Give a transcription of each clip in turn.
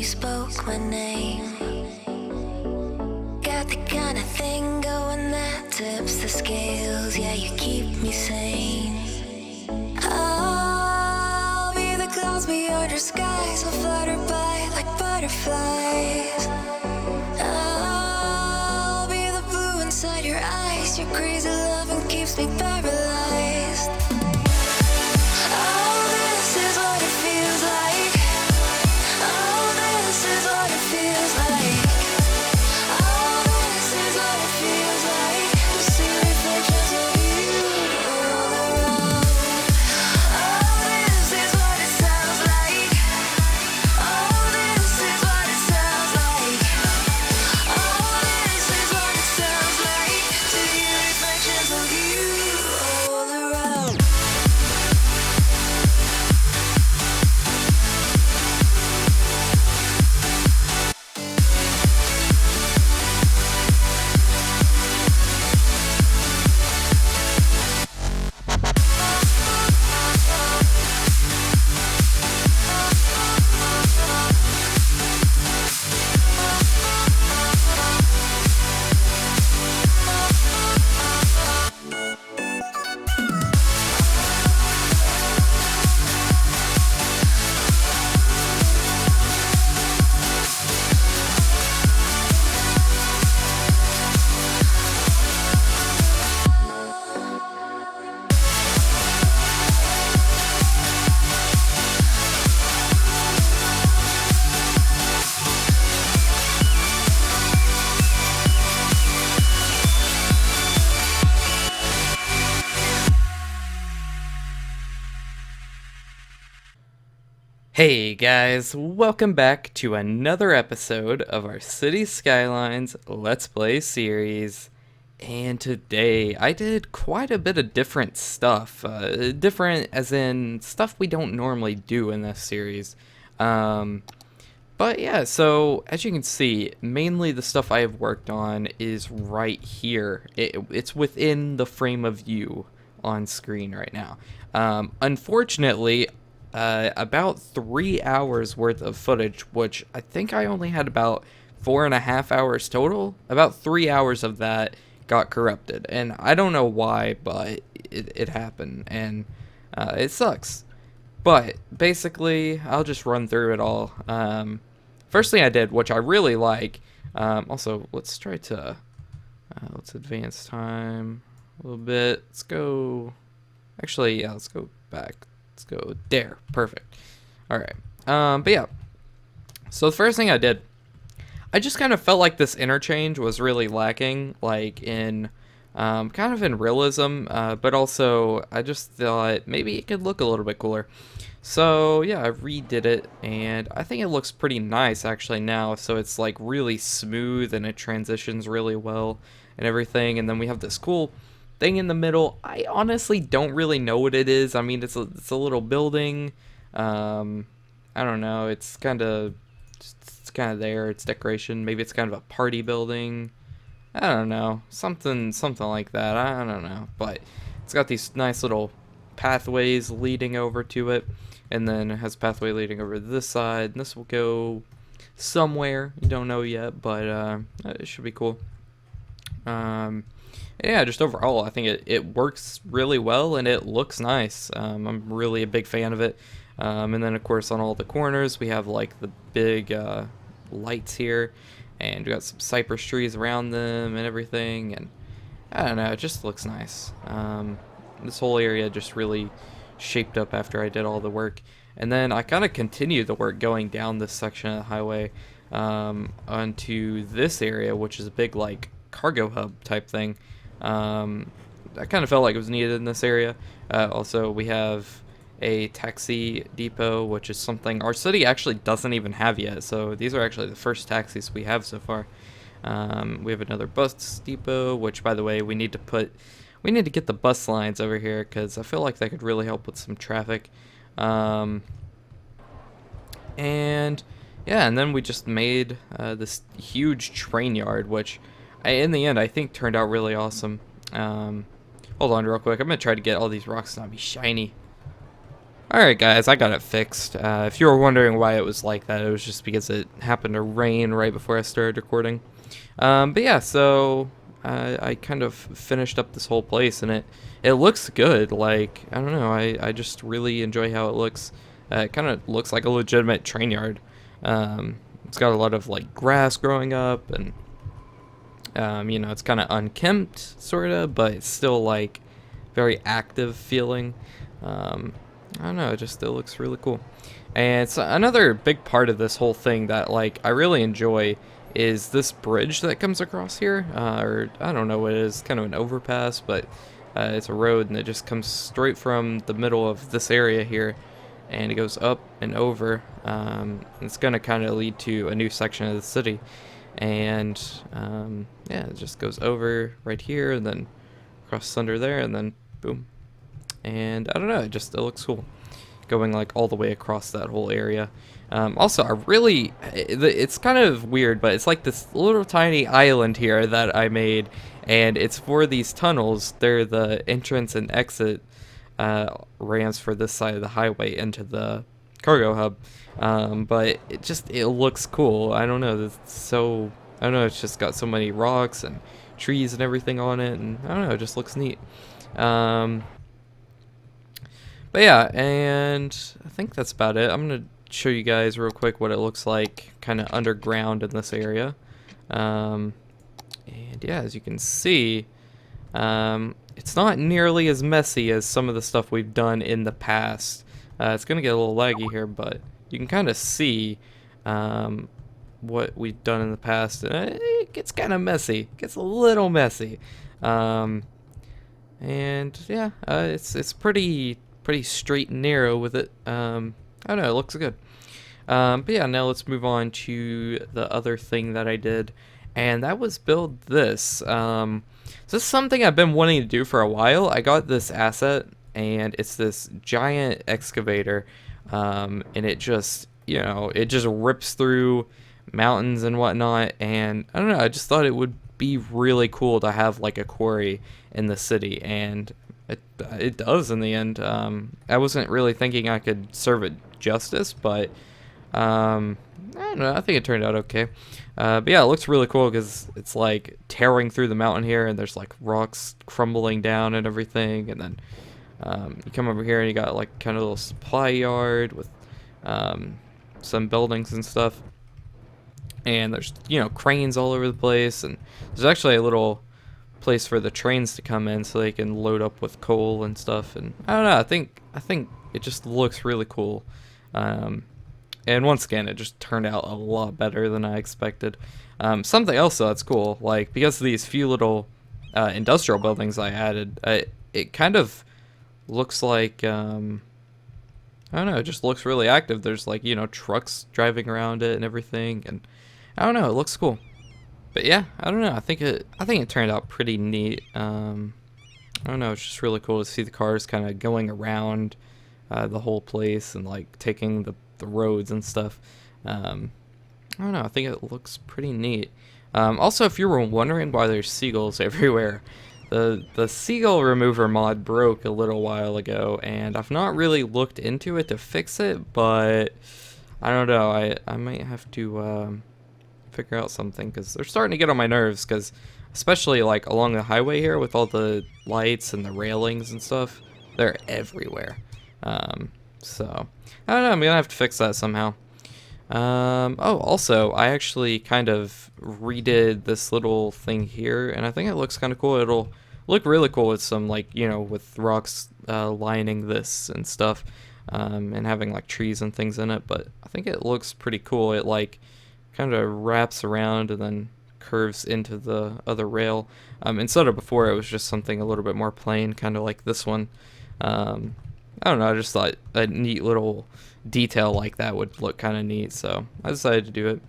you spoke my name. Got the kind of thing going that tips the scales. Yeah, you keep me sane. I'll be the clouds beyond your skies. I'll flutter by like butterflies. I'll be the blue inside your eyes. Your crazy loving keeps me paralyzed. Oh, this is what it feels like. Oh, this is what it feels like. Oh, this is what it feels like to see reflections of you all around. Oh, this is what it sounds like. Oh, this is what it sounds like. Oh, this is what it sounds like to hear reflections of you all around. Hey guys, welcome back to another episode of our City Skylines Let's Play series. And today I did quite a bit of different stuff. Different as in stuff we don't normally do in this series. But yeah, so as you can see, mainly the stuff I have worked on is right here. It's within the frame of view on screen right now. Unfortunately, about 3 hours worth of footage, which I think I only had about 4.5 hours total. About 3 hours of that got corrupted, and I don't know why, but it happened, and it sucks. But basically, I'll just run through it all. First thing I did, which I really like, also let's try to let's advance time a little bit. Let's go. Actually, yeah, let's go back. Let's go there. Perfect. All right. But yeah. So the first thing I did, I just kind of felt like this interchange was really lacking, like in kind of in realism, but also I just thought maybe it could look a little bit cooler. So yeah, I redid it, and I think it looks pretty nice actually now. So it's like really smooth, and it transitions really well and everything. And then we have this cool thing in the middle. I honestly don't really know what it is. I mean, it's a little building. I don't know. It's kind of there. It's decoration. Maybe it's kind of a party building. I don't know. Something like that. I don't know. But it's got these nice little pathways leading over to it, and then it has a pathway leading over to this side. And this will go somewhere. You don't know yet, but it should be cool. Yeah, just overall, I think it works really well, and it looks nice. I'm really a big fan of it. And then, of course, on all the corners, we have, like, the big lights here, and we got some cypress trees around them and everything, and I don't know, it just looks nice. This whole area just really shaped up after I did all the work. And then I kind of continued the work going down this section of the highway onto this area, which is a big, like, cargo hub type thing. I kind of felt like it was needed in this area. Also, we have a taxi depot, which is something our city actually doesn't even have yet. So these are actually the first taxis we have so far. We have another bus depot, which, by the way, we need to get the bus lines over here, because I feel like that could really help with some traffic. And yeah, and then we just made this huge train yard, which in the end I think turned out really awesome. Hold on real quick. I'm gonna try to get all these rocks to not be shiny. Alright guys, I got it fixed. If you were wondering why it was like that, it was just because it happened to rain right before I started recording. But yeah, so I kind of finished up this whole place, and it looks good. Like, I don't know, I just really enjoy how it looks. It kind of looks like a legitimate train yard. It's got a lot of like grass growing up, and you know, it's kind of unkempt, sort of, but it's still like very active feeling. I don't know, it looks really cool. And it's another big part of this whole thing that like I really enjoy is this bridge that comes across here, or I don't know what it is, kind of an overpass, but it's a road, and it just comes straight from the middle of this area here, and it goes up and over. It's going to kind of lead to a new section of the city, and yeah, it just goes over right here, and then across under there, and then boom. And I don't know, it looks cool going like all the way across that whole area. Also, it's kind of weird, but it's like this little tiny island here that I made, and it's for these tunnels. They're the entrance and exit ramps for this side of the highway into the cargo hub. But it looks cool. I don't know, I don't know, it's just got so many rocks and trees and everything on it, and I don't know, it just looks neat. But yeah, and I think that's about it. I'm going to show you guys real quick what it looks like kind of underground in this area. And yeah, as you can see, it's not nearly as messy as some of the stuff we've done in the past. It's going to get a little laggy here, but you can kind of see what we've done in the past. And it gets kind of messy. It gets a little messy. And yeah, it's pretty straight and narrow with it. I don't know, it looks good. But yeah, now let's move on to the other thing that I did, and that was build this. So this is something I've been wanting to do for a while. I got this asset, and it's this giant excavator, and it just, you know, it just rips through mountains and whatnot, and I don't know, I just thought it would be really cool to have like a quarry in the city, and it does in the end. I wasn't really thinking I could serve it justice, but I don't know, I think it turned out okay. But yeah, it looks really cool because it's like tearing through the mountain here, and there's like rocks crumbling down and everything, and then you come over here and you got like kind of a little supply yard with some buildings and stuff, and there's, you know, cranes all over the place, and there's actually a little place for the trains to come in so they can load up with coal and stuff. And I don't know, I think it just looks really cool. And once again, it just turned out a lot better than I expected. Something else that's cool, like because of these few little industrial buildings I added, it kind of looks like I don't know, it just looks really active. There's like, you know, trucks driving around it and everything, and I don't know, it looks cool. But yeah, I don't know, I think it turned out pretty neat. I don't know, it's just really cool to see the cars kind of going around the whole place and like taking the roads and stuff. I don't know, I think it looks pretty neat. Also, if you were wondering why there's seagulls everywhere, the seagull remover mod broke a little while ago, and I've not really looked into it to fix it, but I don't know, I might have to figure out something, because they're starting to get on my nerves, because especially like along the highway here with all the lights and the railings and stuff, they're everywhere. So I don't know, I'm gonna have to fix that somehow. Oh, also, I actually kind of redid this little thing here, and I think it looks kind of cool. It'll look really cool with some, like, you know, with rocks lining this and stuff, and having like trees and things in it, but I think it looks pretty cool. It like kind of wraps around and then curves into the other rail. Instead of before, it was just something a little bit more plain, kind of like this one. I don't know, I just thought a neat little detail like that would look kind of neat, so I decided to do it.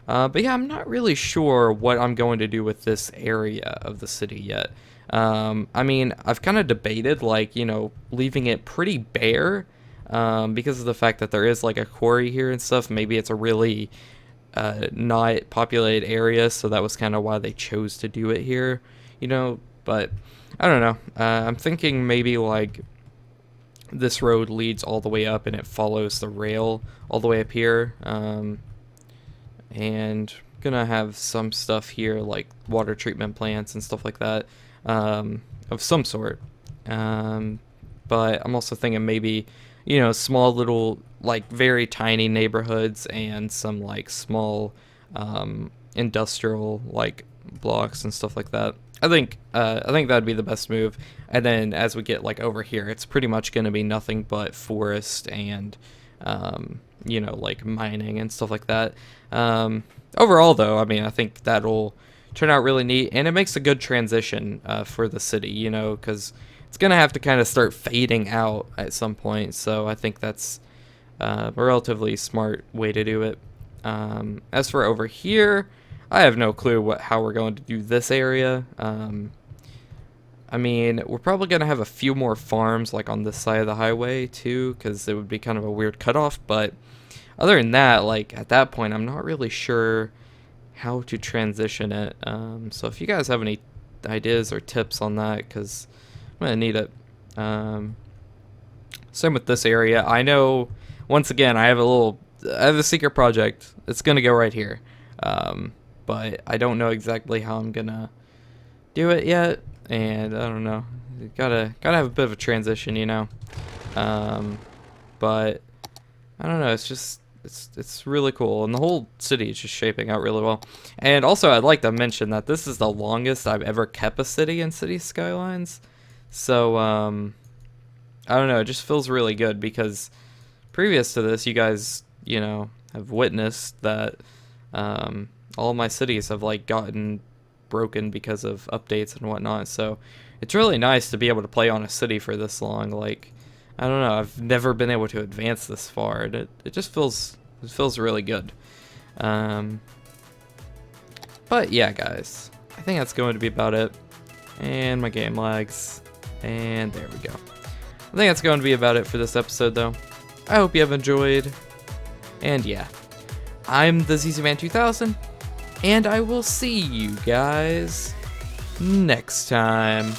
But yeah, I'm not really sure what I'm going to do with this area of the city yet. I mean, I've kind of debated, like, you know, leaving it pretty bare, because of the fact that there is like a quarry here and stuff. Maybe it's a really not populated area, so that was kind of why they chose to do it here, you know. But I don't know, I'm thinking maybe like this road leads all the way up and it follows the rail all the way up here. And gonna have some stuff here like water treatment plants and stuff like that, of some sort. But I'm also thinking maybe, small little, like very tiny neighborhoods and some like small industrial like blocks and stuff like that. I think that'd be the best move. And then as we get like over here, it's pretty much going to be nothing but forest and like mining and stuff like that. Overall though, I mean, I think that'll turn out really neat, and it makes a good transition for the city, because it's going to have to kind of start fading out at some point. So I think that's a relatively smart way to do it. As for over here, I have no clue how we're going to do this area. I mean, we're probably going to have a few more farms like on this side of the highway too, because it would be kind of a weird cutoff. But other than that, like at that point, I'm not really sure how to transition it. So if you guys have any ideas or tips on that, because I'm going to need it. Same with this area. I know, once again, I have a secret project. It's going to go right here. But I don't know exactly how I'm going to do it yet. And I don't know. Gotta have a bit of a transition, But I don't know. It's just it's really cool, and the whole city is just shaping out really well. And also, I'd like to mention that this is the longest I've ever kept a city in City Skylines. So I don't know. It just feels really good because previous to this, you guys have witnessed that all of my cities have like gotten broken because of updates and whatnot. So it's really nice to be able to play on a city for this long. Like, I don't know, I've never been able to advance this far. It just feels really good. But yeah, guys, I think that's going to be about it. And my game lags, and there we go. I think that's going to be about it for this episode, though. I hope you have enjoyed, and yeah, I'm the ZZMan2000, and I will see you guys next time.